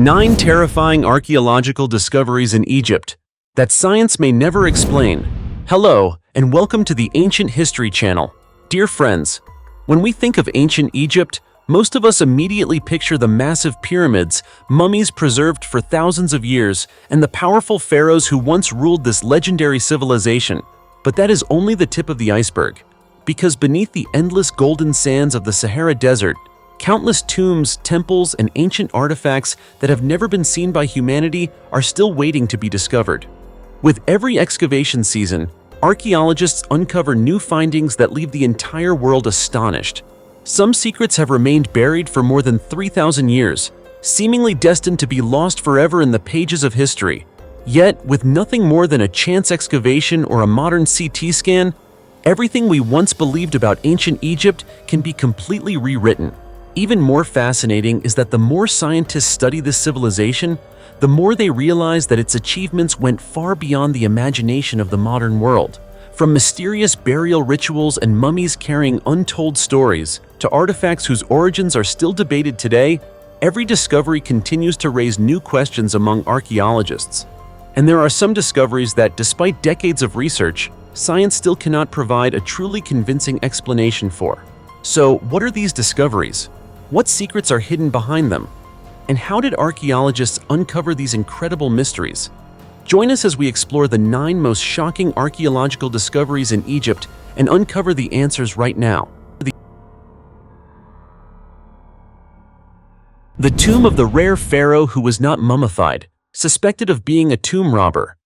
9 terrifying archaeological discoveries in Egypt that science may never explain. Hello, and welcome to the Ancient History Channel. Dear friends, when we think of ancient Egypt, most of us immediately picture the massive pyramids, mummies preserved for thousands of years, and the powerful pharaohs who once ruled this legendary civilization. But that is only the tip of the iceberg, because beneath the endless golden sands of the Sahara Desert, countless tombs, temples, and ancient artifacts that have never been seen by humanity are still waiting to be discovered. With every excavation season, archaeologists uncover new findings that leave the entire world astonished. Some secrets have remained buried for more than 3,000 years, seemingly destined to be lost forever in the pages of history. Yet, with nothing more than a chance excavation or a modern CT scan, everything we once believed about ancient Egypt can be completely rewritten. Even more fascinating is that the more scientists study this civilization, the more they realize that its achievements went far beyond the imagination of the modern world. From mysterious burial rituals and mummies carrying untold stories, to artifacts whose origins are still debated today, every discovery continues to raise new questions among archaeologists. And there are some discoveries that, despite decades of research, science still cannot provide a truly convincing explanation for. So, what are these discoveries? What secrets are hidden behind them? And how did archaeologists uncover these incredible mysteries? Join us as we explore the 9 most shocking archaeological discoveries in Egypt and uncover the answers right now. The tomb of the rare pharaoh who was not mummified, suspected of being a tomb robber.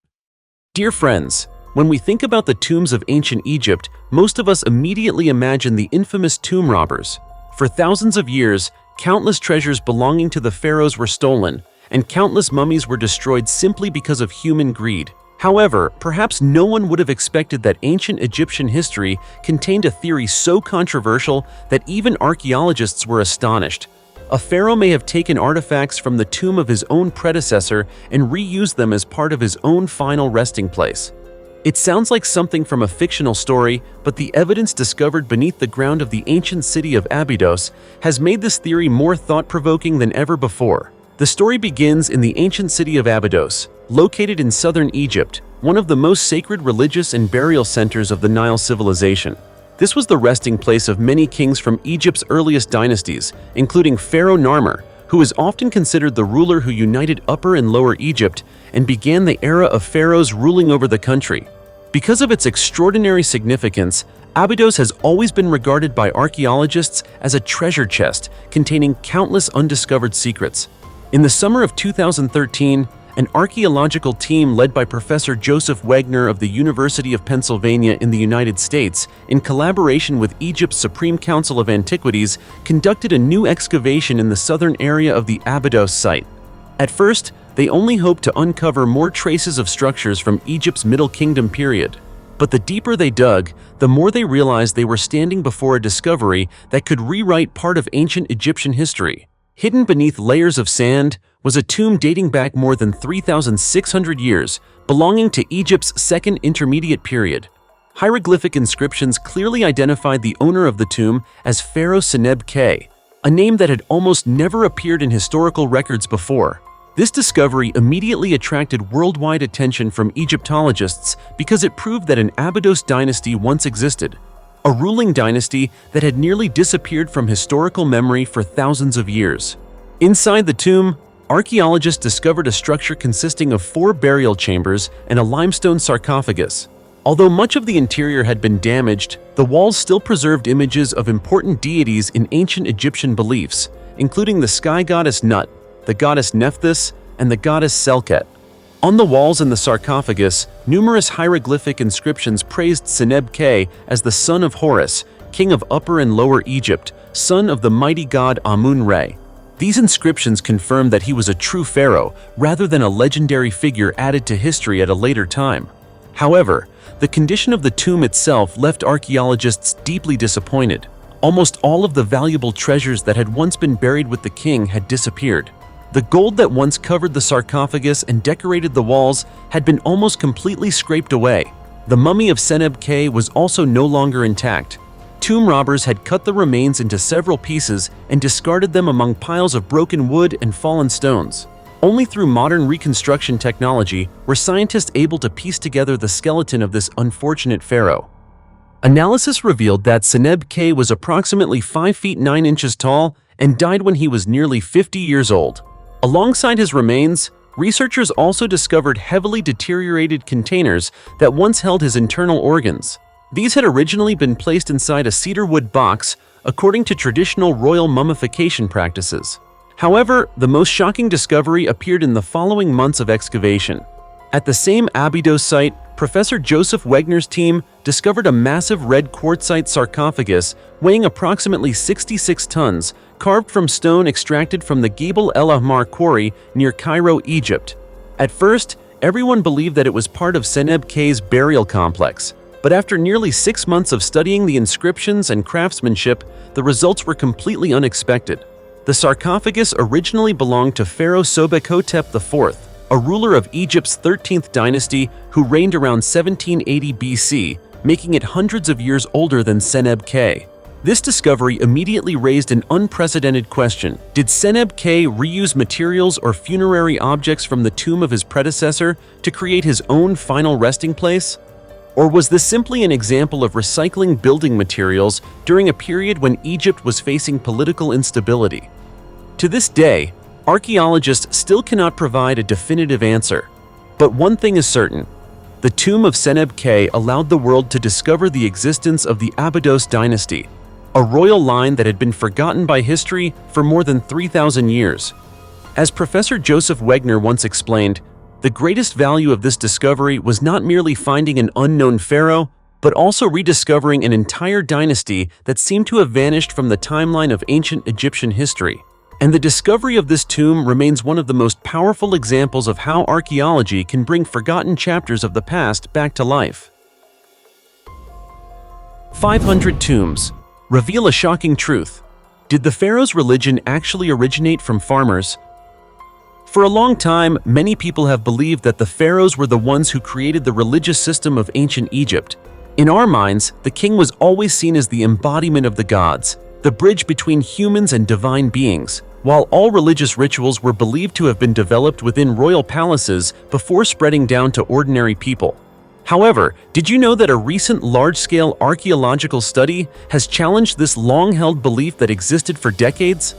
Dear friends, when we think about the tombs of ancient Egypt, most of us immediately imagine the infamous tomb robbers. For thousands of years, countless treasures belonging to the pharaohs were stolen, and countless mummies were destroyed simply because of human greed. However, perhaps no one would have expected that ancient Egyptian history contained a theory so controversial that even archaeologists were astonished. A pharaoh may have taken artifacts from the tomb of his own predecessor and reused them as part of his own final resting place. It sounds like something from a fictional story, but the evidence discovered beneath the ground of the ancient city of Abydos has made this theory more thought-provoking than ever before. The story begins in the ancient city of Abydos, located in southern Egypt, one of the most sacred religious and burial centers of the Nile civilization. This was the resting place of many kings from Egypt's earliest dynasties, including Pharaoh Narmer, who is often considered the ruler who united Upper and Lower Egypt and began the era of pharaohs ruling over the country. Because of its extraordinary significance, Abydos has always been regarded by archaeologists as a treasure chest containing countless undiscovered secrets. In the summer of 2013, an archaeological team led by Professor Joseph Wegner of the University of Pennsylvania in the United States, in collaboration with Egypt's Supreme Council of Antiquities, conducted a new excavation in the southern area of the Abydos site. At first, they only hoped to uncover more traces of structures from Egypt's Middle Kingdom period. But the deeper they dug, the more they realized they were standing before a discovery that could rewrite part of ancient Egyptian history. Hidden beneath layers of sand was a tomb dating back more than 3,600 years, belonging to Egypt's Second Intermediate period. Hieroglyphic inscriptions clearly identified the owner of the tomb as Pharaoh Seneb K, a name that had almost never appeared in historical records before. This discovery immediately attracted worldwide attention from Egyptologists because it proved that an Abydos dynasty once existed, a ruling dynasty that had nearly disappeared from historical memory for thousands of years. Inside the tomb, archaeologists discovered a structure consisting of 4 burial chambers and a limestone sarcophagus. Although much of the interior had been damaged, the walls still preserved images of important deities in ancient Egyptian beliefs, including the sky goddess Nut, the goddess Nephthys, and the goddess Selket. On the walls in the sarcophagus, numerous hieroglyphic inscriptions praised Seneb K as the son of Horus, king of Upper and Lower Egypt, son of the mighty god Amun-Re. These inscriptions confirmed that he was a true pharaoh, rather than a legendary figure added to history at a later time. However, the condition of the tomb itself left archaeologists deeply disappointed. Almost all of the valuable treasures that had once been buried with the king had disappeared. The gold that once covered the sarcophagus and decorated the walls had been almost completely scraped away. The mummy of Seneb K was also no longer intact. Tomb robbers had cut the remains into several pieces and discarded them among piles of broken wood and fallen stones. Only through modern reconstruction technology were scientists able to piece together the skeleton of this unfortunate pharaoh. Analysis revealed that Seneb K was approximately 5 feet 9 inches tall and died when he was nearly 50 years old. Alongside his remains, researchers also discovered heavily deteriorated containers that once held his internal organs. These had originally been placed inside a cedar wood box, according to traditional royal mummification practices. However, the most shocking discovery appeared in the following months of excavation. At the same Abydos site, Professor Joseph Wegner's team discovered a massive red quartzite sarcophagus weighing approximately 66 tons, carved from stone extracted from the Gebel El Ahmar quarry near Cairo, Egypt. At first, everyone believed that it was part of Seneb K's burial complex, but after nearly 6 months of studying the inscriptions and craftsmanship, the results were completely unexpected. The sarcophagus originally belonged to Pharaoh Sobek-hotep IV, a ruler of Egypt's 13th dynasty who reigned around 1780 BC, making it hundreds of years older than Seneb K. This discovery immediately raised an unprecedented question. Did Seneb K reuse materials or funerary objects from the tomb of his predecessor to create his own final resting place? Or was this simply an example of recycling building materials during a period when Egypt was facing political instability? To this day, archaeologists still cannot provide a definitive answer. But one thing is certain: the tomb of Seneb K allowed the world to discover the existence of the Abydos dynasty, a royal line that had been forgotten by history for more than 3,000 years. As Professor Joseph Wegner once explained, the greatest value of this discovery was not merely finding an unknown pharaoh, but also rediscovering an entire dynasty that seemed to have vanished from the timeline of ancient Egyptian history. And the discovery of this tomb remains one of the most powerful examples of how archaeology can bring forgotten chapters of the past back to life. 500 tombs reveal a shocking truth. Did the pharaoh's religion actually originate from farmers? For a long time, many people have believed that the pharaohs were the ones who created the religious system of ancient Egypt. In our minds, the king was always seen as the embodiment of the gods, the bridge between humans and divine beings. While all religious rituals were believed to have been developed within royal palaces before spreading down to ordinary people. However, did you know that a recent large-scale archaeological study has challenged this long-held belief that existed for decades?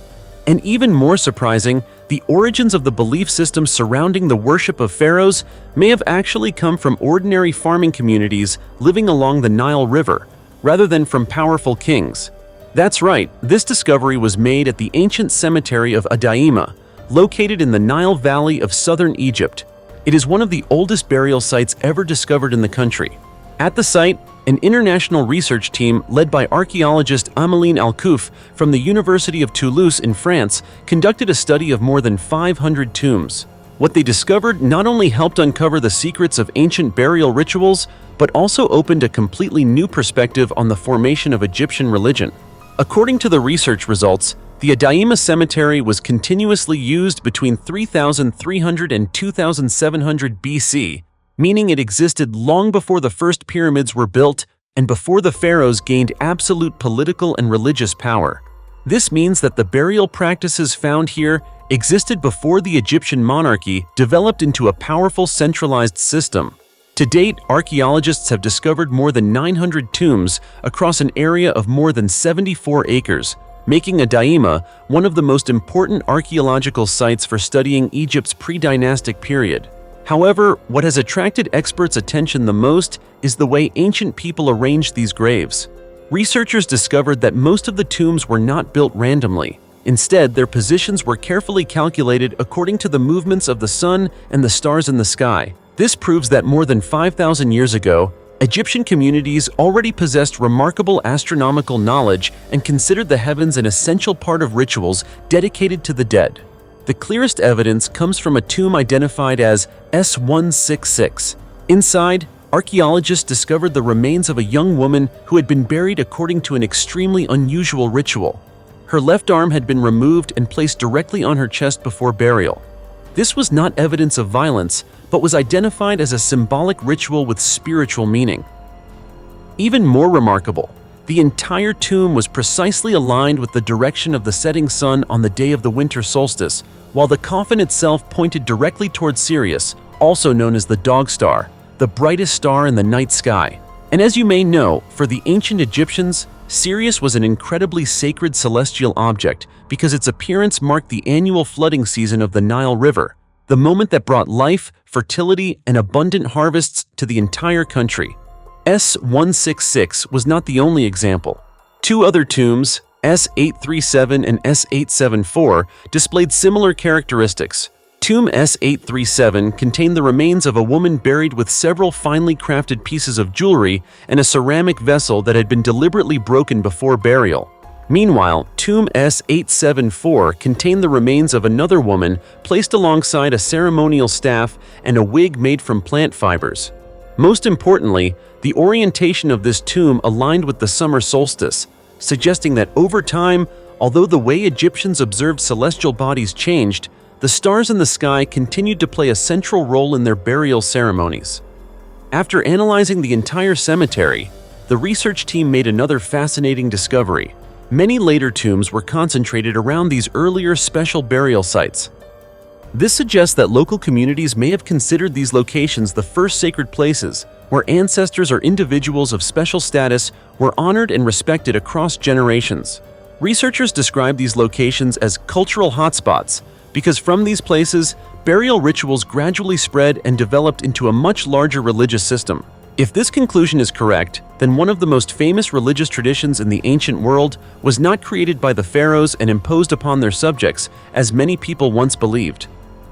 And even more surprising, the origins of the belief system surrounding the worship of pharaohs may have actually come from ordinary farming communities living along the Nile River, rather than from powerful kings. That's right, this discovery was made at the ancient cemetery of Adaima, located in the Nile Valley of southern Egypt. It is one of the oldest burial sites ever discovered in the country. At the site, an international research team led by archaeologist Ameline Alcouf from the University of Toulouse in France conducted a study of more than 500 tombs. What they discovered not only helped uncover the secrets of ancient burial rituals, but also opened a completely new perspective on the formation of Egyptian religion. According to the research results, the Adaima cemetery was continuously used between 3,300 and 2,700 BC, meaning it existed long before the first pyramids were built and before the pharaohs gained absolute political and religious power. This means that the burial practices found here existed before the Egyptian monarchy developed into a powerful centralized system. To date, archaeologists have discovered more than 900 tombs across an area of more than 74 acres, making Adaima one of the most important archaeological sites for studying Egypt's pre-dynastic period. However, what has attracted experts' attention the most is the way ancient people arranged these graves. Researchers discovered that most of the tombs were not built randomly. Instead, their positions were carefully calculated according to the movements of the sun and the stars in the sky. This proves that more than 5,000 years ago, Egyptian communities already possessed remarkable astronomical knowledge and considered the heavens an essential part of rituals dedicated to the dead. The clearest evidence comes from a tomb identified as S166. Inside, archaeologists discovered the remains of a young woman who had been buried according to an extremely unusual ritual. Her left arm had been removed and placed directly on her chest before burial. This was not evidence of violence, but was identified as a symbolic ritual with spiritual meaning. Even more remarkable, The entire tomb was precisely aligned with the direction of the setting sun on the day of the winter solstice, while the coffin itself pointed directly towards Sirius, also known as the Dog Star, the brightest star in the night sky. And as you may know, for the ancient Egyptians, Sirius was an incredibly sacred celestial object because its appearance marked the annual flooding season of the Nile River, the moment that brought life, fertility, and abundant harvests to the entire country. S166 was not the only example. Two other tombs, S837 and S874, displayed similar characteristics. Tomb S837 contained the remains of a woman buried with several finely crafted pieces of jewelry and a ceramic vessel that had been deliberately broken before burial. Meanwhile, Tomb S874 contained the remains of another woman placed alongside a ceremonial staff and a wig made from plant fibers. Most importantly, the orientation of this tomb aligned with the summer solstice, suggesting that over time, although the way Egyptians observed celestial bodies changed, the stars in the sky continued to play a central role in their burial ceremonies. After analyzing the entire cemetery, the research team made another fascinating discovery. Many later tombs were concentrated around these earlier special burial sites. This suggests that local communities may have considered these locations the first sacred places, where ancestors or individuals of special status were honored and respected across generations. Researchers describe these locations as cultural hotspots because from these places, burial rituals gradually spread and developed into a much larger religious system. If this conclusion is correct, then one of the most famous religious traditions in the ancient world was not created by the pharaohs and imposed upon their subjects, as many people once believed.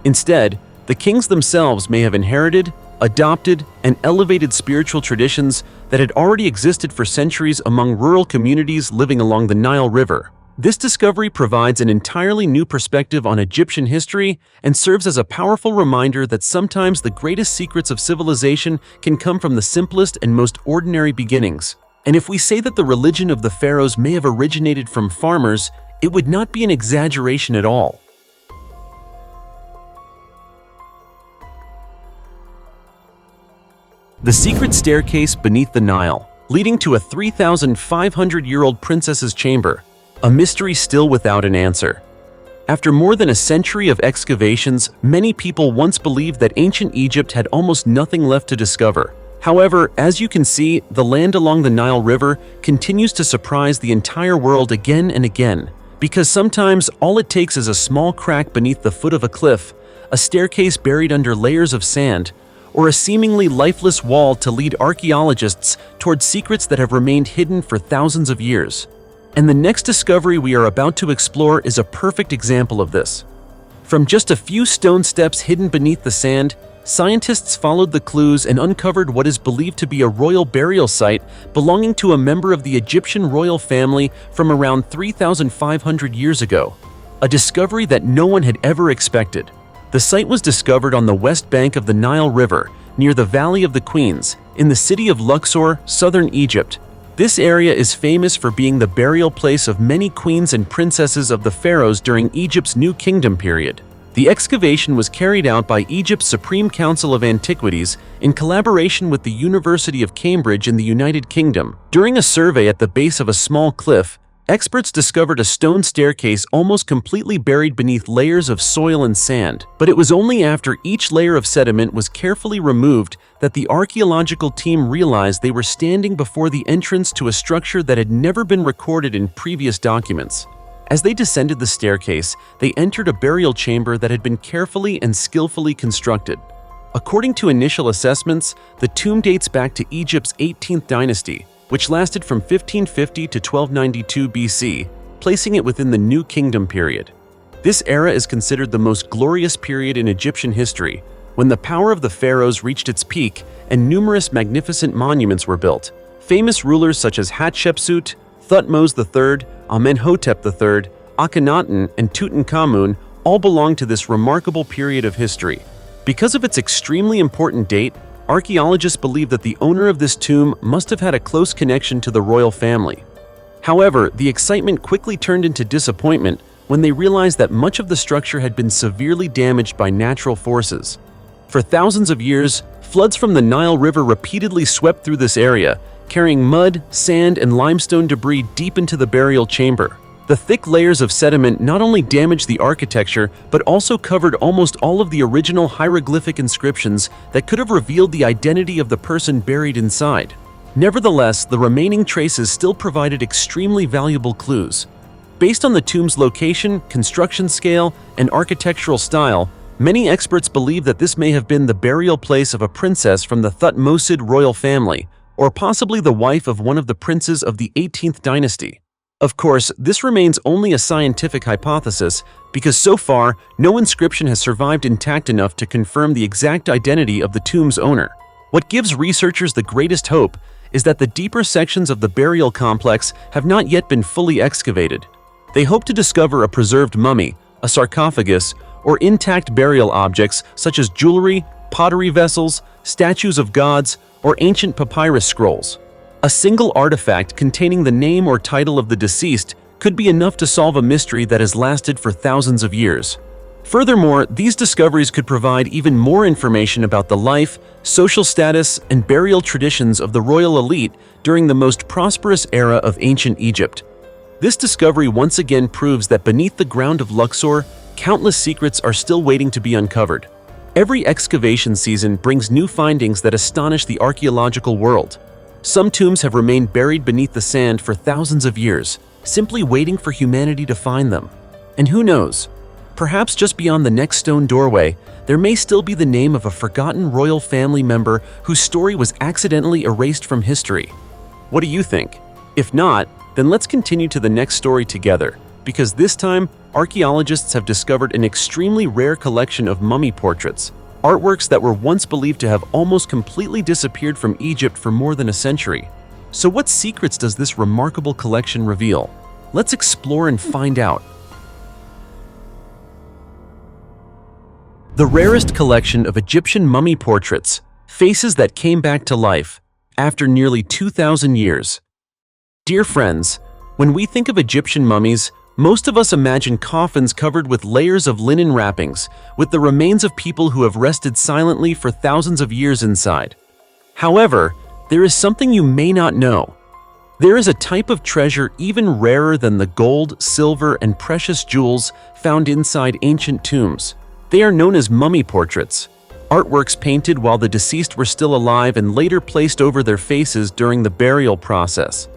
Instead, the kings themselves may have inherited, adopted, and elevated spiritual traditions that had already existed for centuries among rural communities living along the Nile River. This discovery provides an entirely new perspective on Egyptian history and serves as a powerful reminder that sometimes the greatest secrets of civilization can come from the simplest and most ordinary beginnings. And if we say that the religion of the pharaohs may have originated from farmers, it would not be an exaggeration at all. The secret staircase beneath the Nile, leading to a 3,500-year-old princess's chamber, a mystery still without an answer. After more than a century of excavations, many people once believed that ancient Egypt had almost nothing left to discover. However, as you can see, the land along the Nile River continues to surprise the entire world again and again, because sometimes all it takes is a small crack beneath the foot of a cliff, a staircase buried under layers of sand, or a seemingly lifeless wall to lead archaeologists toward secrets that have remained hidden for thousands of years. And the next discovery we are about to explore is a perfect example of this. From just a few stone steps hidden beneath the sand, scientists followed the clues and uncovered what is believed to be a royal burial site belonging to a member of the Egyptian royal family from around 3,500 years ago, a discovery that no one had ever expected. The site was discovered on the west bank of the Nile River, near the Valley of the Queens, in the city of Luxor, southern Egypt. This area is famous for being the burial place of many queens and princesses of the pharaohs during Egypt's New Kingdom period. The excavation was carried out by Egypt's Supreme Council of Antiquities in collaboration with the University of Cambridge in the United Kingdom. During a survey at the base of a small cliff, experts discovered a stone staircase almost completely buried beneath layers of soil and sand. But it was only after each layer of sediment was carefully removed that the archaeological team realized they were standing before the entrance to a structure that had never been recorded in previous documents. As they descended the staircase, they entered a burial chamber that had been carefully and skillfully constructed. According to initial assessments, the tomb dates back to Egypt's 18th dynasty, which lasted from 1550 to 1292 BC, placing it within the New Kingdom period. This era is considered the most glorious period in Egyptian history, when the power of the pharaohs reached its peak and numerous magnificent monuments were built. Famous rulers such as Hatshepsut, Thutmose III, Amenhotep III, Akhenaten, and Tutankhamun all belong to this remarkable period of history. Because of its extremely important date, archaeologists believe that the owner of this tomb must have had a close connection to the royal family. However, the excitement quickly turned into disappointment when they realized that much of the structure had been severely damaged by natural forces. For thousands of years, floods from the Nile River repeatedly swept through this area, carrying mud, sand, and limestone debris deep into the burial chamber. The thick layers of sediment not only damaged the architecture, but also covered almost all of the original hieroglyphic inscriptions that could have revealed the identity of the person buried inside. Nevertheless, the remaining traces still provided extremely valuable clues. Based on the tomb's location, construction scale, and architectural style, many experts believe that this may have been the burial place of a princess from the Thutmosid royal family, or possibly the wife of one of the princes of the 18th dynasty. Of course, this remains only a scientific hypothesis because so far, no inscription has survived intact enough to confirm the exact identity of the tomb's owner. What gives researchers the greatest hope is that the deeper sections of the burial complex have not yet been fully excavated. They hope to discover a preserved mummy, a sarcophagus, or intact burial objects such as jewelry, pottery vessels, statues of gods, or ancient papyrus scrolls. A single artifact containing the name or title of the deceased could be enough to solve a mystery that has lasted for thousands of years. Furthermore, these discoveries could provide even more information about the life, social status, and burial traditions of the royal elite during the most prosperous era of ancient Egypt. This discovery once again proves that beneath the ground of Luxor, countless secrets are still waiting to be uncovered. Every excavation season brings new findings that astonish the archaeological world. Some tombs have remained buried beneath the sand for thousands of years, simply waiting for humanity to find them. And who knows? Perhaps just beyond the next stone doorway, there may still be the name of a forgotten royal family member whose story was accidentally erased from history. What do you think? If not, then let's continue to the next story together, because this time, archaeologists have discovered an extremely rare collection of mummy portraits, artworks that were once believed to have almost completely disappeared from Egypt for more than a century. So what secrets does this remarkable collection reveal? Let's explore and find out. The rarest collection of Egyptian mummy portraits, faces that came back to life after nearly 2,000 years. Dear friends, when we think of Egyptian mummies, most of us imagine coffins covered with layers of linen wrappings, with the remains of people who have rested silently for thousands of years inside. However, there is something you may not know. There is a type of treasure even rarer than the gold, silver, and precious jewels found inside ancient tombs. They are known as mummy portraits, artworks painted while the deceased were still alive and later placed over their faces during the burial process.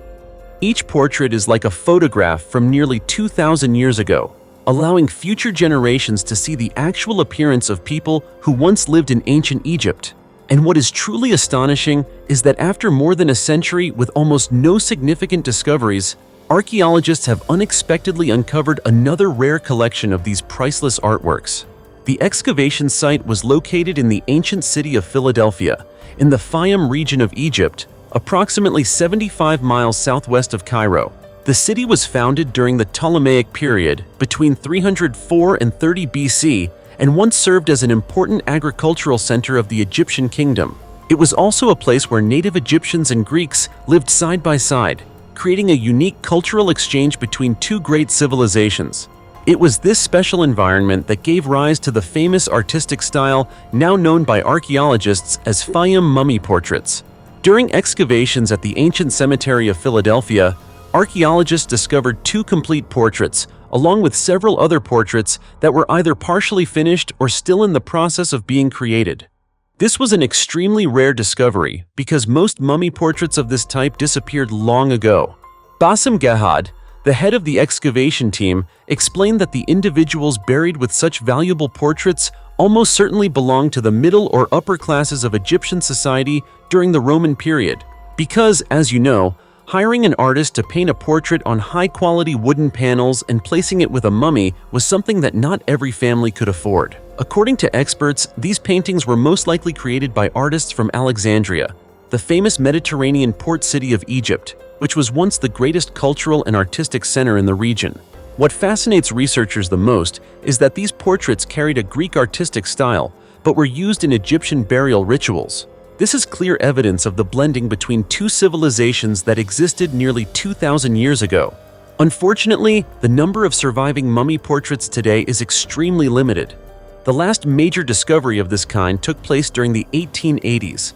Each portrait is like a photograph from nearly 2,000 years ago, allowing future generations to see the actual appearance of people who once lived in ancient Egypt. And what is truly astonishing is that after more than a century with almost no significant discoveries, archaeologists have unexpectedly uncovered another rare collection of these priceless artworks. The excavation site was located in the ancient city of Philadelphia, in the Fayum region of Egypt, approximately 75 miles southwest of Cairo. The city was founded during the Ptolemaic period, between 304 and 30 BC, and once served as an important agricultural center of the Egyptian kingdom. It was also a place where native Egyptians and Greeks lived side by side, creating a unique cultural exchange between two great civilizations. It was this special environment that gave rise to the famous artistic style now known by archaeologists as Fayum mummy portraits. During excavations at the ancient cemetery of Philadelphia, archaeologists discovered two complete portraits, along with several other portraits that were either partially finished or still in the process of being created. This was an extremely rare discovery because most mummy portraits of this type disappeared long ago. Bassem Gehad, the head of the excavation team, explained that the individuals buried with such valuable portraits almost certainly belonged to the middle or upper classes of Egyptian society during the Roman period. Because, as you know, hiring an artist to paint a portrait on high-quality wooden panels and placing it with a mummy was something that not every family could afford. According to experts, these paintings were most likely created by artists from Alexandria, the famous Mediterranean port city of Egypt, which was once the greatest cultural and artistic center in the region. What fascinates researchers the most is that these portraits carried a Greek artistic style, but were used in Egyptian burial rituals. This is clear evidence of the blending between two civilizations that existed nearly 2,000 years ago. Unfortunately, the number of surviving mummy portraits today is extremely limited. The last major discovery of this kind took place during the 1880s.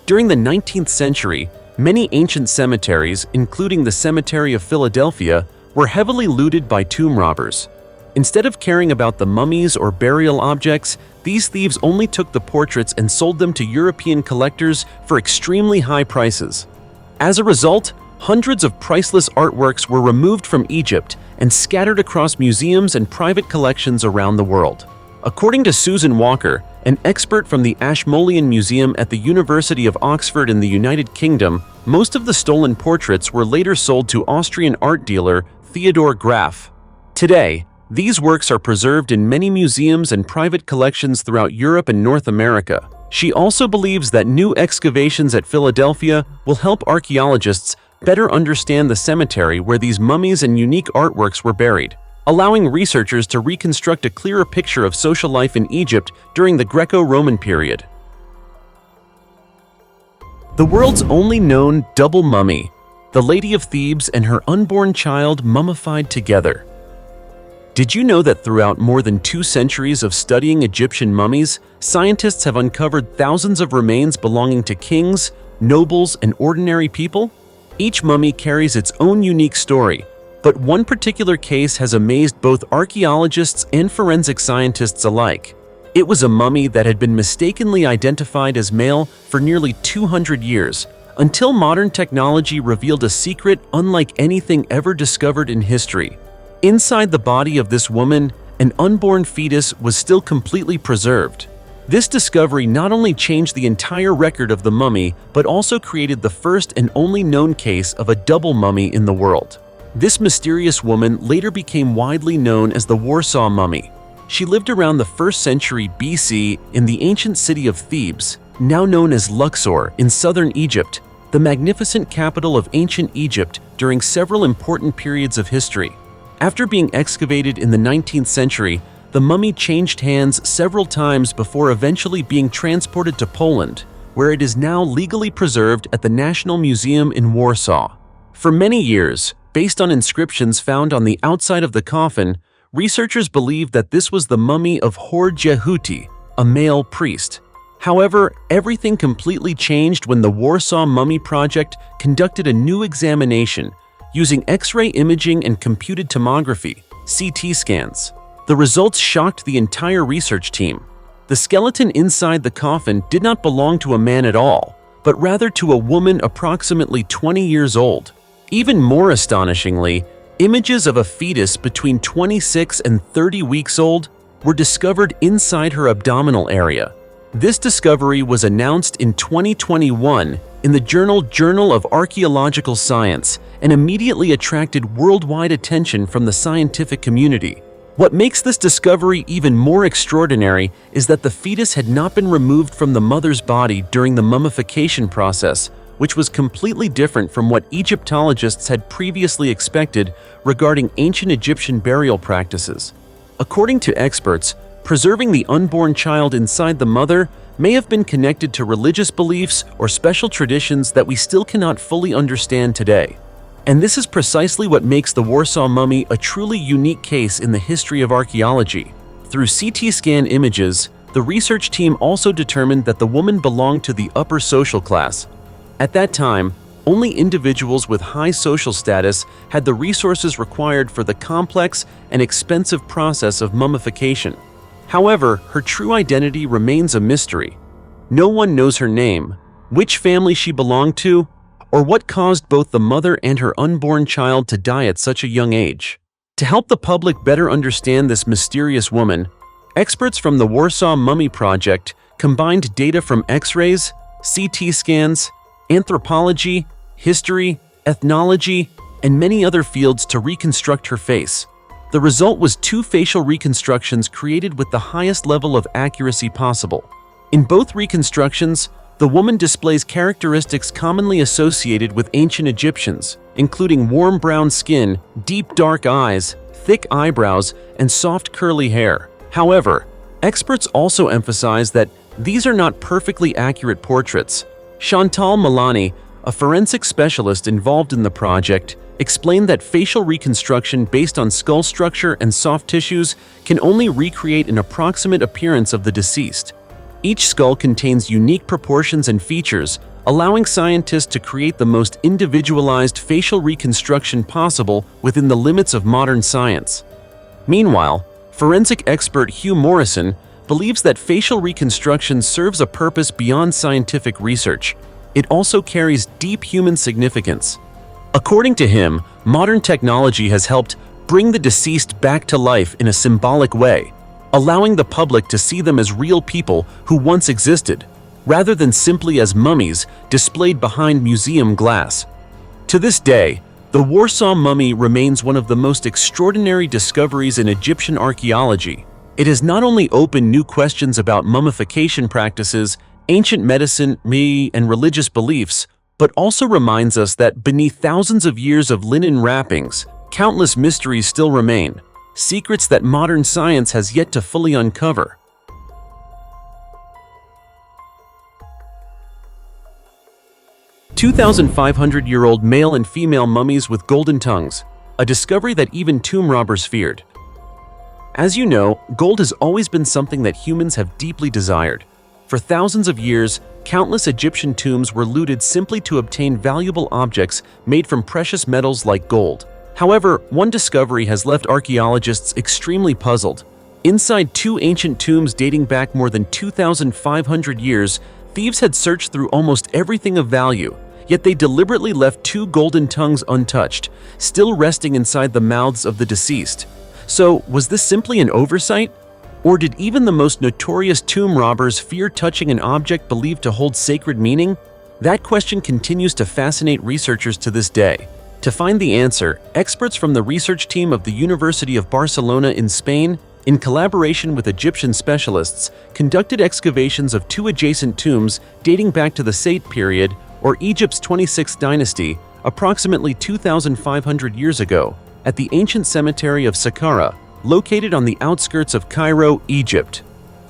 During the 19th century, Many ancient cemeteries, including the Cemetery of Philadelphia, were heavily looted by tomb robbers. Instead of caring about the mummies or burial objects, these thieves only took the portraits and sold them to European collectors for extremely high prices. As a result, hundreds of priceless artworks were removed from Egypt and scattered across museums and private collections around the world. According to Susan Walker, an expert from the Ashmolean Museum at the University of Oxford in the United Kingdom, most of the stolen portraits were later sold to Austrian art dealer Theodor Graf. Today, these works are preserved in many museums and private collections throughout Europe and North America. She also believes that new excavations at Philadelphia will help archaeologists better understand the cemetery where these mummies and unique artworks were buried, allowing researchers to reconstruct a clearer picture of social life in Egypt during the Greco-Roman period. The world's only known double mummy, the Lady of Thebes and her unborn child mummified together. Did you know that throughout more than 2 centuries of studying Egyptian mummies, scientists have uncovered thousands of remains belonging to kings, nobles, and ordinary people? Each mummy carries its own unique story, but one particular case has amazed both archaeologists and forensic scientists alike. It was a mummy that had been mistakenly identified as male for nearly 200 years, until modern technology revealed a secret unlike anything ever discovered in history. Inside the body of this woman, an unborn fetus was still completely preserved. This discovery not only changed the entire record of the mummy, but also created the first and only known case of a double mummy in the world. This mysterious woman later became widely known as the Warsaw Mummy. She lived around the 1st century BC in the ancient city of Thebes, now known as Luxor, in southern Egypt, the magnificent capital of ancient Egypt during several important periods of history. After being excavated in the 19th century, the mummy changed hands several times before eventually being transported to Poland, where it is now legally preserved at the National Museum in Warsaw. For many years, based on inscriptions found on the outside of the coffin, researchers believed that this was the mummy of Hor-Jehuti, a male priest. However, everything completely changed when the Warsaw Mummy Project conducted a new examination using X-ray imaging and computed tomography, CT scans. The results shocked the entire research team. The skeleton inside the coffin did not belong to a man at all, but rather to a woman approximately 20 years old. Even more astonishingly, images of a fetus between 26 and 30 weeks old were discovered inside her abdominal area. This discovery was announced in 2021 in the Journal of Archaeological Science and immediately attracted worldwide attention from the scientific community. What makes this discovery even more extraordinary is that the fetus had not been removed from the mother's body during the mummification process, which was completely different from what Egyptologists had previously expected regarding ancient Egyptian burial practices. According to experts, preserving the unborn child inside the mother may have been connected to religious beliefs or special traditions that we still cannot fully understand today. And this is precisely what makes the Warsaw Mummy a truly unique case in the history of archaeology. Through CT scan images, the research team also determined that the woman belonged to the upper social class. At that time, only individuals with high social status had the resources required for the complex and expensive process of mummification. However, her true identity remains a mystery. No one knows her name, which family she belonged to, or what caused both the mother and her unborn child to die at such a young age. To help the public better understand this mysterious woman, experts from the Warsaw Mummy Project combined data from X-rays, CT scans, anthropology, history, ethnology, and many other fields to reconstruct her face. The result was 2 facial reconstructions created with the highest level of accuracy possible. In both reconstructions, the woman displays characteristics commonly associated with ancient Egyptians, including warm brown skin, deep dark eyes, thick eyebrows, and soft curly hair. However, experts also emphasize that these are not perfectly accurate portraits. Chantal Milani, a forensic specialist involved in the project, explained that facial reconstruction based on skull structure and soft tissues can only recreate an approximate appearance of the deceased. Each skull contains unique proportions and features, allowing scientists to create the most individualized facial reconstruction possible within the limits of modern science. Meanwhile, forensic expert Hugh Morrison believes that facial reconstruction serves a purpose beyond scientific research. It also carries deep human significance. According to him, modern technology has helped bring the deceased back to life in a symbolic way, allowing the public to see them as real people who once existed, rather than simply as mummies displayed behind museum glass. To this day, the Warsaw mummy remains one of the most extraordinary discoveries in Egyptian archaeology. It has not only opened new questions about mummification practices, ancient medicine, and religious beliefs, but also reminds us that beneath thousands of years of linen wrappings, countless mysteries still remain, secrets that modern science has yet to fully uncover. "2,500-year-old male and female mummies with golden tongues, a discovery that even tomb robbers feared." As you know, gold has always been something that humans have deeply desired. For thousands of years, countless Egyptian tombs were looted simply to obtain valuable objects made from precious metals like gold. However, one discovery has left archaeologists extremely puzzled. Inside two ancient tombs dating back more than 2,500 years, thieves had searched through almost everything of value, yet they deliberately left two golden tongues untouched, still resting inside the mouths of the deceased. So, was this simply an oversight? Or did even the most notorious tomb robbers fear touching an object believed to hold sacred meaning? That question continues to fascinate researchers to this day. To find the answer, experts from the research team of the University of Barcelona in Spain, in collaboration with Egyptian specialists, conducted excavations of two adjacent tombs dating back to the Said period, or Egypt's 26th dynasty, approximately 2,500 years ago, at the ancient cemetery of Saqqara, located on the outskirts of Cairo, Egypt.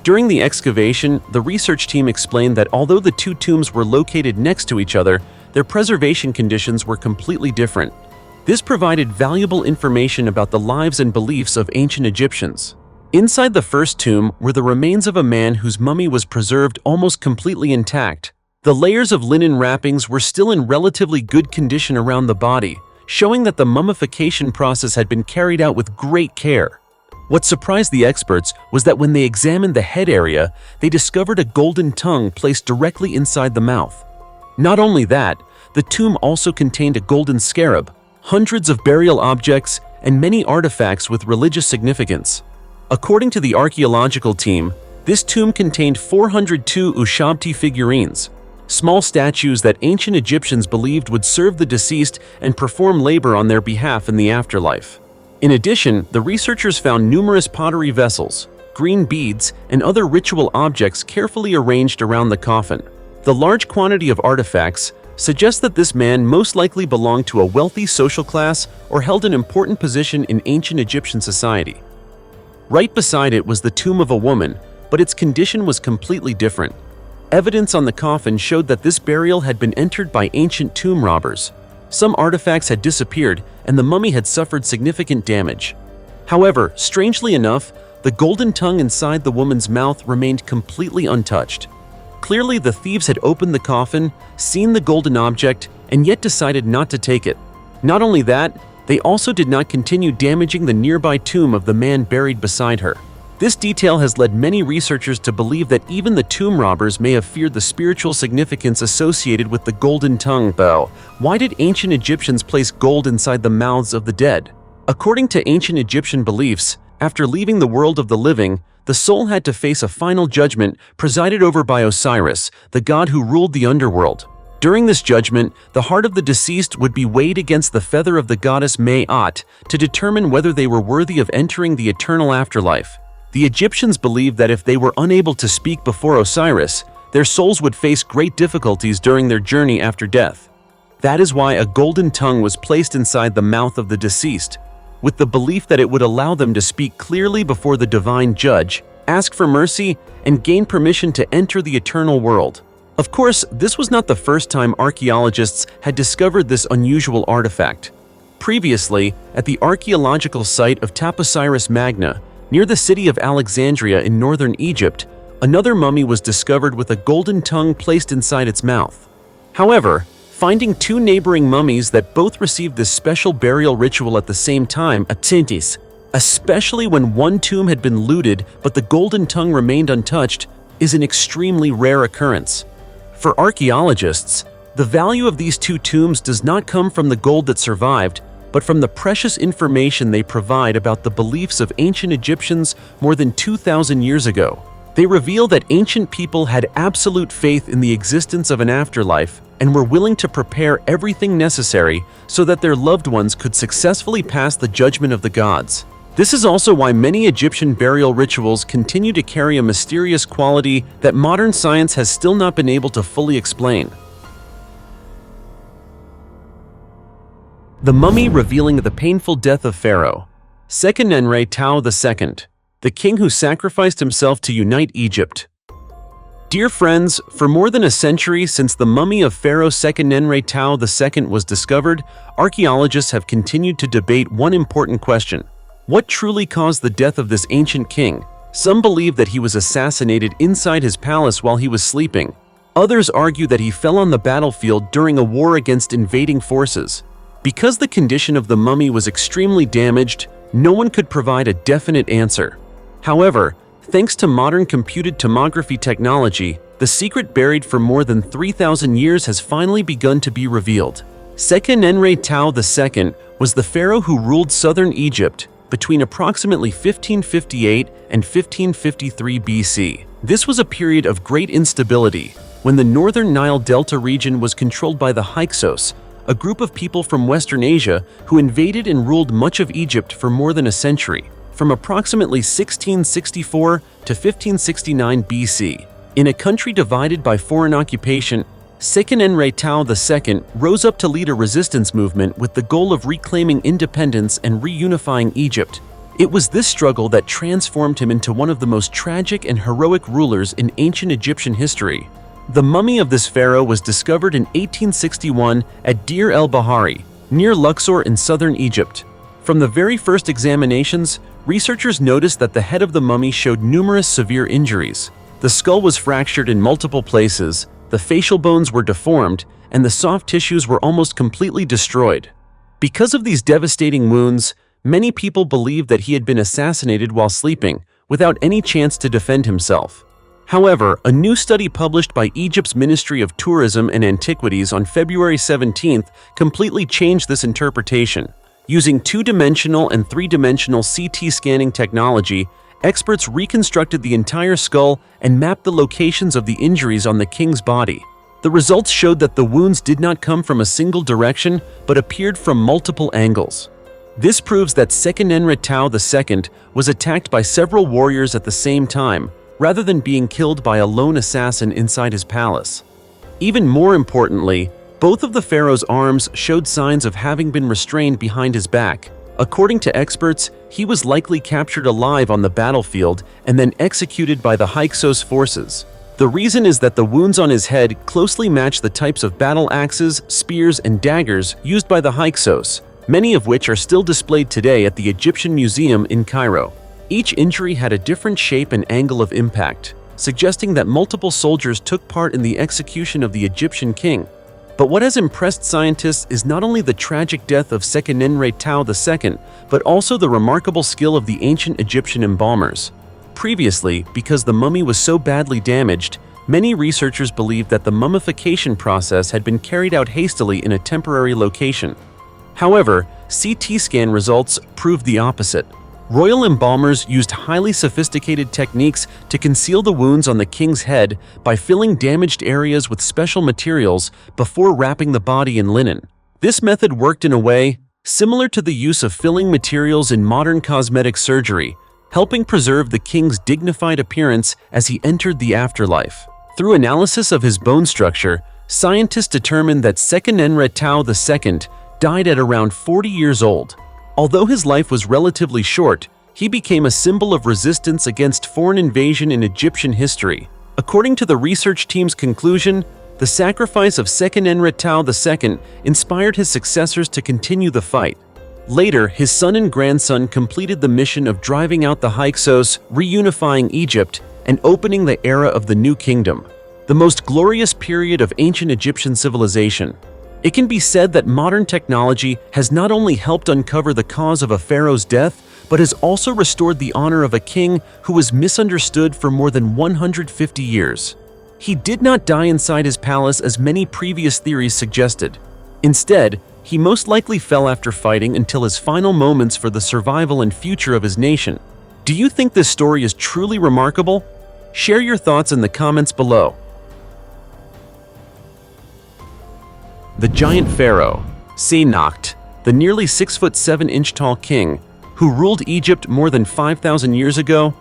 During the excavation, the research team explained that although the two tombs were located next to each other, their preservation conditions were completely different. This provided valuable information about the lives and beliefs of ancient Egyptians. Inside the first tomb were the remains of a man whose mummy was preserved almost completely intact. The layers of linen wrappings were still in relatively good condition around the body, showing that the mummification process had been carried out with great care. What surprised the experts was that when they examined the head area, they discovered a golden tongue placed directly inside the mouth. Not only that, the tomb also contained a golden scarab, hundreds of burial objects, and many artifacts with religious significance. According to the archaeological team, this tomb contained 402 Ushabti figurines, small statues that ancient Egyptians believed would serve the deceased and perform labor on their behalf in the afterlife. In addition, the researchers found numerous pottery vessels, green beads, and other ritual objects carefully arranged around the coffin. The large quantity of artifacts suggests that this man most likely belonged to a wealthy social class or held an important position in ancient Egyptian society. Right beside it was the tomb of a woman, but its condition was completely different. Evidence on the coffin showed that this burial had been entered by ancient tomb robbers. Some artifacts had disappeared, and the mummy had suffered significant damage. However, strangely enough, the golden tongue inside the woman's mouth remained completely untouched. Clearly, the thieves had opened the coffin, seen the golden object, and yet decided not to take it. Not only that, they also did not continue damaging the nearby tomb of the man buried beside her. This detail has led many researchers to believe that even the tomb robbers may have feared the spiritual significance associated with the golden tongue, though. Why did ancient Egyptians place gold inside the mouths of the dead? According to ancient Egyptian beliefs, after leaving the world of the living, the soul had to face a final judgment presided over by Osiris, the god who ruled the underworld. During this judgment, the heart of the deceased would be weighed against the feather of the goddess Maat to determine whether they were worthy of entering the eternal afterlife. The Egyptians believed that if they were unable to speak before Osiris, their souls would face great difficulties during their journey after death. That is why a golden tongue was placed inside the mouth of the deceased, with the belief that it would allow them to speak clearly before the divine judge, ask for mercy, and gain permission to enter the eternal world. Of course, this was not the first time archaeologists had discovered this unusual artifact. Previously, at the archaeological site of Taposiris Magna, near the city of Alexandria in northern Egypt, another mummy was discovered with a golden tongue placed inside its mouth. However, finding two neighboring mummies that both received this special burial ritual at the same time, astonished, especially when one tomb had been looted but the golden tongue remained untouched, is an extremely rare occurrence. For archaeologists, the value of these two tombs does not come from the gold that survived, but from the precious information they provide about the beliefs of ancient Egyptians more than 2,000 years ago. They reveal that ancient people had absolute faith in the existence of an afterlife and were willing to prepare everything necessary so that their loved ones could successfully pass the judgment of the gods. This is also why many Egyptian burial rituals continue to carry a mysterious quality that modern science has still not been able to fully explain. The mummy revealing the painful death of Pharaoh. Seqenenre-Tao II, the king who sacrificed himself to unite Egypt. Dear friends, for more than a century since the mummy of Pharaoh Seqenenre-Tao II was discovered, archaeologists have continued to debate one important question. What truly caused the death of this ancient king? Some believe that he was assassinated inside his palace while he was sleeping. Others argue that he fell on the battlefield during a war against invading forces. Because the condition of the mummy was extremely damaged, no one could provide a definite answer. However, thanks to modern computed tomography technology, the secret buried for more than 3,000 years has finally begun to be revealed. Seqenenre-Tao II was the pharaoh who ruled southern Egypt between approximately 1558 and 1553 BC. This was a period of great instability, when the northern Nile Delta region was controlled by the Hyksos, a group of people from Western Asia who invaded and ruled much of Egypt for more than a century, from approximately 1664 to 1569 BC. In a country divided by foreign occupation, Seqenenre-Tao II rose up to lead a resistance movement with the goal of reclaiming independence and reunifying Egypt. It was this struggle that transformed him into one of the most tragic and heroic rulers in ancient Egyptian history. The mummy of this pharaoh was discovered in 1861 at Deir el-Bahari, near Luxor in southern Egypt. From the very first examinations, researchers noticed that the head of the mummy showed numerous severe injuries. The skull was fractured in multiple places, the facial bones were deformed, and the soft tissues were almost completely destroyed. Because of these devastating wounds, many people believed that he had been assassinated while sleeping, without any chance to defend himself. However, a new study published by Egypt's Ministry of Tourism and Antiquities on February 17th completely changed this interpretation. Using two-dimensional and three-dimensional CT scanning technology, experts reconstructed the entire skull and mapped the locations of the injuries on the king's body. The results showed that the wounds did not come from a single direction, but appeared from multiple angles. This proves that Seqenenre-Tao II was attacked by several warriors at the same time, rather than being killed by a lone assassin inside his palace. Even more importantly, both of the pharaoh's arms showed signs of having been restrained behind his back. According to experts, he was likely captured alive on the battlefield and then executed by the Hyksos forces. The reason is that the wounds on his head closely match the types of battle axes, spears, and daggers used by the Hyksos, many of which are still displayed today at the Egyptian Museum in Cairo. Each injury had a different shape and angle of impact, suggesting that multiple soldiers took part in the execution of the Egyptian king. But what has impressed scientists is not only the tragic death of Seqenenre-Tao II, but also the remarkable skill of the ancient Egyptian embalmers. Previously, because the mummy was so badly damaged, many researchers believed that the mummification process had been carried out hastily in a temporary location. However, CT scan results proved the opposite. Royal embalmers used highly sophisticated techniques to conceal the wounds on the king's head by filling damaged areas with special materials before wrapping the body in linen. This method worked in a way similar to the use of filling materials in modern cosmetic surgery, helping preserve the king's dignified appearance as he entered the afterlife. Through analysis of his bone structure, scientists determined that Seqenenre-Tao II died at around 40 years old. Although his life was relatively short, he became a symbol of resistance against foreign invasion in Egyptian history. According to the research team's conclusion, the sacrifice of Seqenenre-Tao II inspired his successors to continue the fight. Later, his son and grandson completed the mission of driving out the Hyksos, reunifying Egypt, and opening the era of the New Kingdom. The the most glorious period of ancient Egyptian civilization. It can be said that modern technology has not only helped uncover the cause of a pharaoh's death, but has also restored the honor of a king who was misunderstood for more than 150 years. He did not die inside his palace as many previous theories suggested. Instead, he most likely fell after fighting until his final moments for the survival and future of his nation. Do you think this story is truly remarkable? Share your thoughts in the comments below. The giant pharaoh, Sahara, the nearly 6'7" tall king, who ruled Egypt more than 5,000 years ago.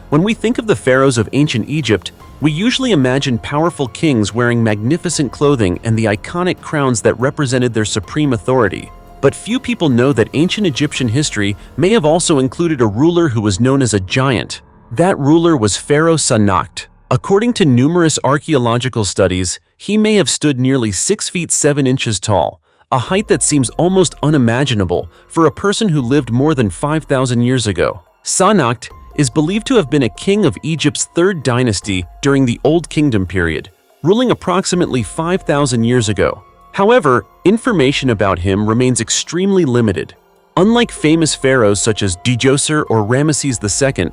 When we think of the pharaohs of ancient Egypt, we usually imagine powerful kings wearing magnificent clothing and the iconic crowns that represented their supreme authority. But few people know that ancient Egyptian history may have also included a ruler who was known as a giant. That ruler was Pharaoh Sahara. According to numerous archaeological studies, he may have stood nearly 6'7" tall, a height that seems almost unimaginable for a person who lived more than 5,000 years ago. Sahara is believed to have been a king of Egypt's third dynasty during the Old Kingdom period, ruling approximately 5,000 years ago. However, information about him remains extremely limited. Unlike famous pharaohs such as Djoser or Ramesses II,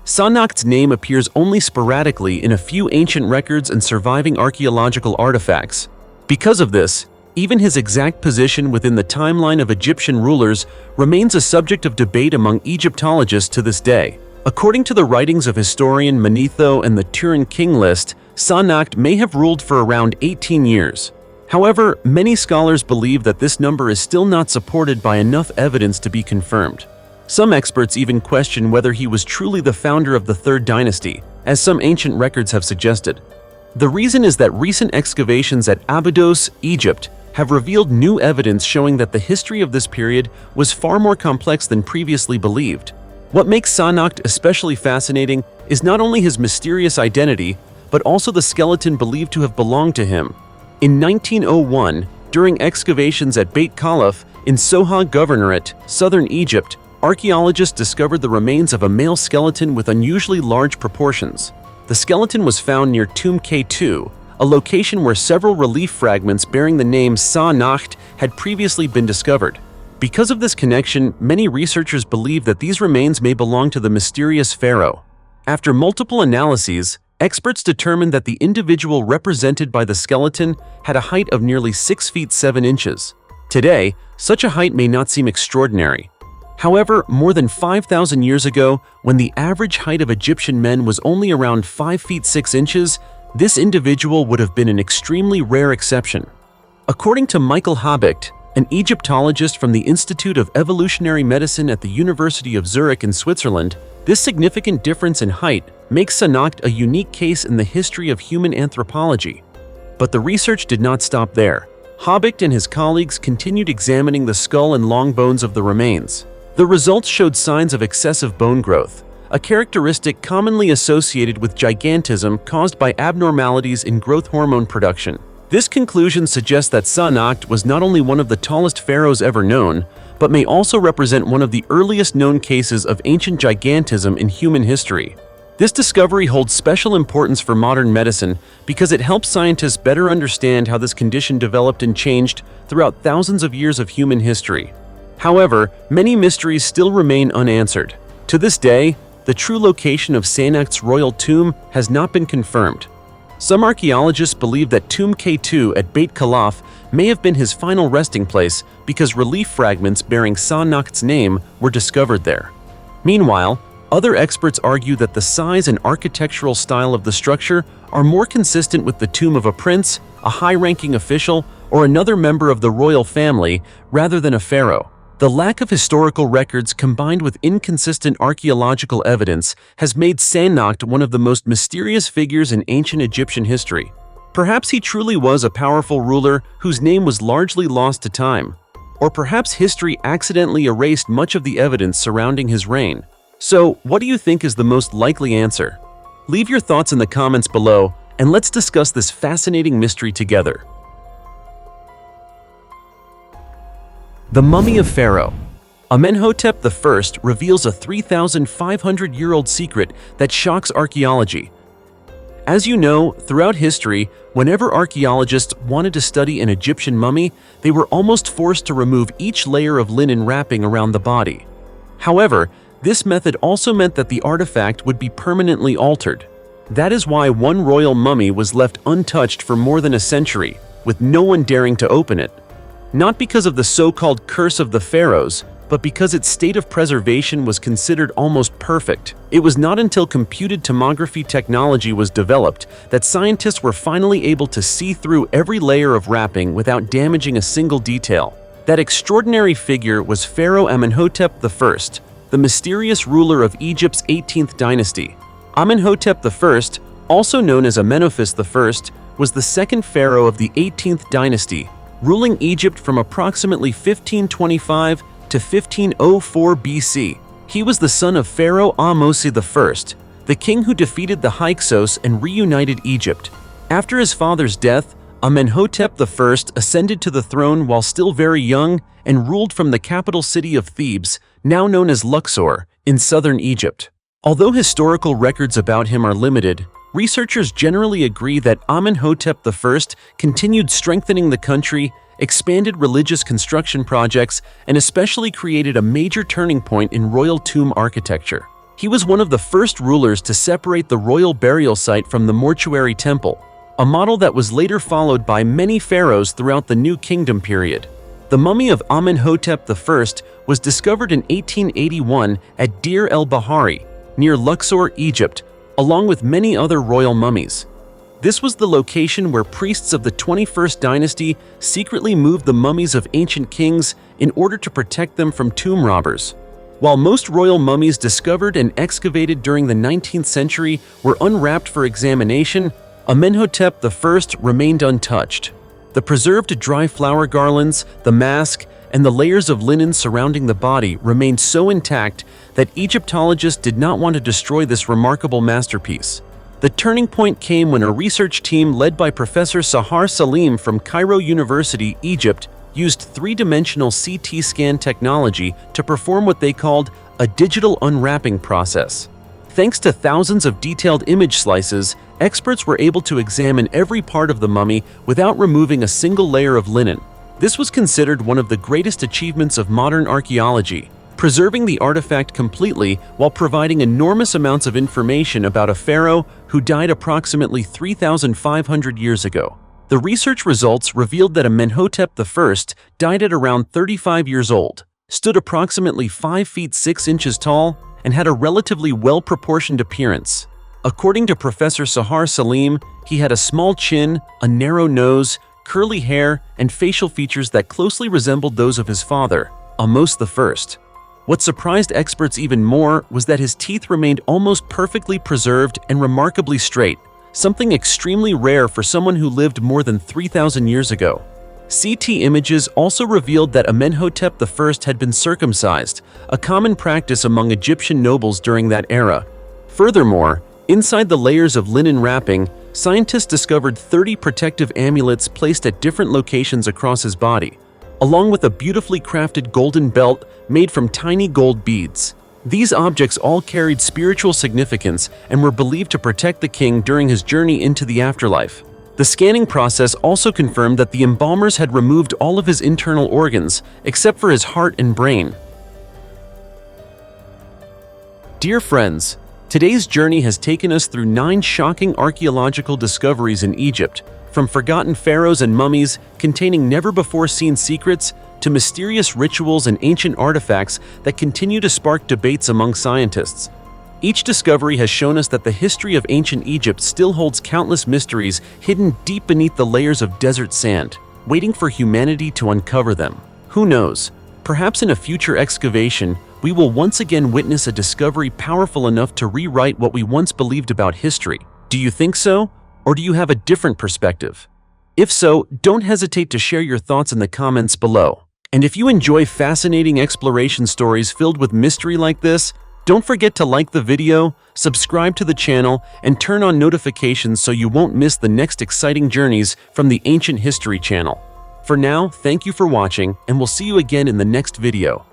Sahara's name appears only sporadically in a few ancient records and surviving archaeological artifacts. Because of this, even his exact position within the timeline of Egyptian rulers remains a subject of debate among Egyptologists to this day. According to the writings of historian Manetho and the Turin King List, Sahara may have ruled for around 18 years. However, many scholars believe that this number is still not supported by enough evidence to be confirmed. Some experts even question whether he was truly the founder of the Third Dynasty, as some ancient records have suggested. The reason is that recent excavations at Abydos, Egypt, have revealed new evidence showing that the history of this period was far more complex than previously believed. What makes Sahara especially fascinating is not only his mysterious identity, but also the skeleton believed to have belonged to him. In 1901, during excavations at Beit Khalaf in Soha Governorate, southern Egypt, archaeologists discovered the remains of a male skeleton with unusually large proportions. The skeleton was found near Tomb K2, a location where several relief fragments bearing the name Sahara had previously been discovered. Because of this connection, many researchers believe that these remains may belong to the mysterious pharaoh. After multiple analyses, experts determined that the individual represented by the skeleton had a height of nearly 6'7". Today, such a height may not seem extraordinary. However, more than 5,000 years ago, when the average height of Egyptian men was only around 5'6", this individual would have been an extremely rare exception. According to Michael Habicht, an Egyptologist from the Institute of Evolutionary Medicine at the University of Zurich in Switzerland, this significant difference in height makes Sahara a unique case in the history of human anthropology. But the research did not stop there. Habicht and his colleagues continued examining the skull and long bones of the remains. The results showed signs of excessive bone growth, a characteristic commonly associated with gigantism caused by abnormalities in growth hormone production. This conclusion suggests that Sahara was not only one of the tallest pharaohs ever known, but may also represent one of the earliest known cases of ancient gigantism in human history. This discovery holds special importance for modern medicine because it helps scientists better understand how this condition developed and changed throughout thousands of years of human history. However, many mysteries still remain unanswered. To this day, the true location of Sahara's royal tomb has not been confirmed. Some archaeologists believe that Tomb K2 at Beit Khalaf may have been his final resting place because relief fragments bearing Sahara's name were discovered there. Meanwhile, other experts argue that the size and architectural style of the structure are more consistent with the tomb of a prince, a high-ranking official, or another member of the royal family rather than a pharaoh. The lack of historical records combined with inconsistent archaeological evidence has made Sahara one of the most mysterious figures in ancient Egyptian history. Perhaps he truly was a powerful ruler whose name was largely lost to time. Or perhaps history accidentally erased much of the evidence surrounding his reign. So, what do you think is the most likely answer? Leave your thoughts in the comments below, and let's discuss this fascinating mystery together. The Mummy of Pharaoh. Amenhotep I reveals a 3,500-year-old secret that shocks archaeology. As you know, throughout history, whenever archaeologists wanted to study an Egyptian mummy, they were almost forced to remove each layer of linen wrapping around the body. However, this method also meant that the artifact would be permanently altered. That is why one royal mummy was left untouched for more than a century, with no one daring to open it. Not because of the so-called curse of the pharaohs, but because its state of preservation was considered almost perfect. It was not until computed tomography technology was developed that scientists were finally able to see through every layer of wrapping without damaging a single detail. That extraordinary figure was Pharaoh Amenhotep I, the mysterious ruler of Egypt's 18th dynasty. Amenhotep I, also known as Amenophis I, was the second pharaoh of the 18th dynasty, ruling Egypt from approximately 1525 to 1504 BC. He was the son of Pharaoh Ahmose I, the king who defeated the Hyksos and reunited Egypt. After his father's death, Amenhotep I ascended to the throne while still very young and ruled from the capital city of Thebes, now known as Luxor, in southern Egypt. Although historical records about him are limited, researchers generally agree that Amenhotep I continued strengthening the country, expanded religious construction projects, and especially created a major turning point in royal tomb architecture. He was one of the first rulers to separate the royal burial site from the mortuary temple, a model that was later followed by many pharaohs throughout the New Kingdom period. The mummy of Amenhotep I was discovered in 1881 at Deir el-Bahari, near Luxor, Egypt, along with many other royal mummies. This was the location where priests of the 21st dynasty secretly moved the mummies of ancient kings in order to protect them from tomb robbers. While most royal mummies discovered and excavated during the 19th century were unwrapped for examination, Amenhotep I remained untouched. The preserved dry flower garlands, the mask, and the layers of linen surrounding the body remained so intact that Egyptologists did not want to destroy this remarkable masterpiece. The turning point came when a research team led by Professor Sahar Salim from Cairo University, Egypt, used three-dimensional CT scan technology to perform what they called a digital unwrapping process. Thanks to thousands of detailed image slices, experts were able to examine every part of the mummy without removing a single layer of linen. This was considered one of the greatest achievements of modern archaeology, preserving the artifact completely while providing enormous amounts of information about a pharaoh who died approximately 3,500 years ago. The research results revealed that Amenhotep I died at around 35 years old, stood approximately 5 feet 6 inches tall, and had a relatively well-proportioned appearance. According to Professor Sahar Salim, he had a small chin, a narrow nose, curly hair, and facial features that closely resembled those of his father, Ahmose I. What surprised experts even more was that his teeth remained almost perfectly preserved and remarkably straight, something extremely rare for someone who lived more than 3,000 years ago. CT images also revealed that Amenhotep I had been circumcised, a common practice among Egyptian nobles during that era. Furthermore, inside the layers of linen wrapping, scientists discovered 30 protective amulets placed at different locations across his body, along with a beautifully crafted golden belt made from tiny gold beads. These objects all carried spiritual significance and were believed to protect the king during his journey into the afterlife. The scanning process also confirmed that the embalmers had removed all of his internal organs, except for his heart and brain. Dear friends, today's journey has taken us through 9 shocking archaeological discoveries in Egypt, from forgotten pharaohs and mummies containing never-before-seen secrets to mysterious rituals and ancient artifacts that continue to spark debates among scientists. Each discovery has shown us that the history of ancient Egypt still holds countless mysteries hidden deep beneath the layers of desert sand, waiting for humanity to uncover them. Who knows? Perhaps in a future excavation, we will once again witness a discovery powerful enough to rewrite what we once believed about history. Do you think so? Or do you have a different perspective? If so, don't hesitate to share your thoughts in the comments below. And if you enjoy fascinating exploration stories filled with mystery like this, don't forget to like the video, subscribe to the channel, and turn on notifications so you won't miss the next exciting journeys from the Ancient History channel. For now, thank you for watching, and we'll see you again in the next video.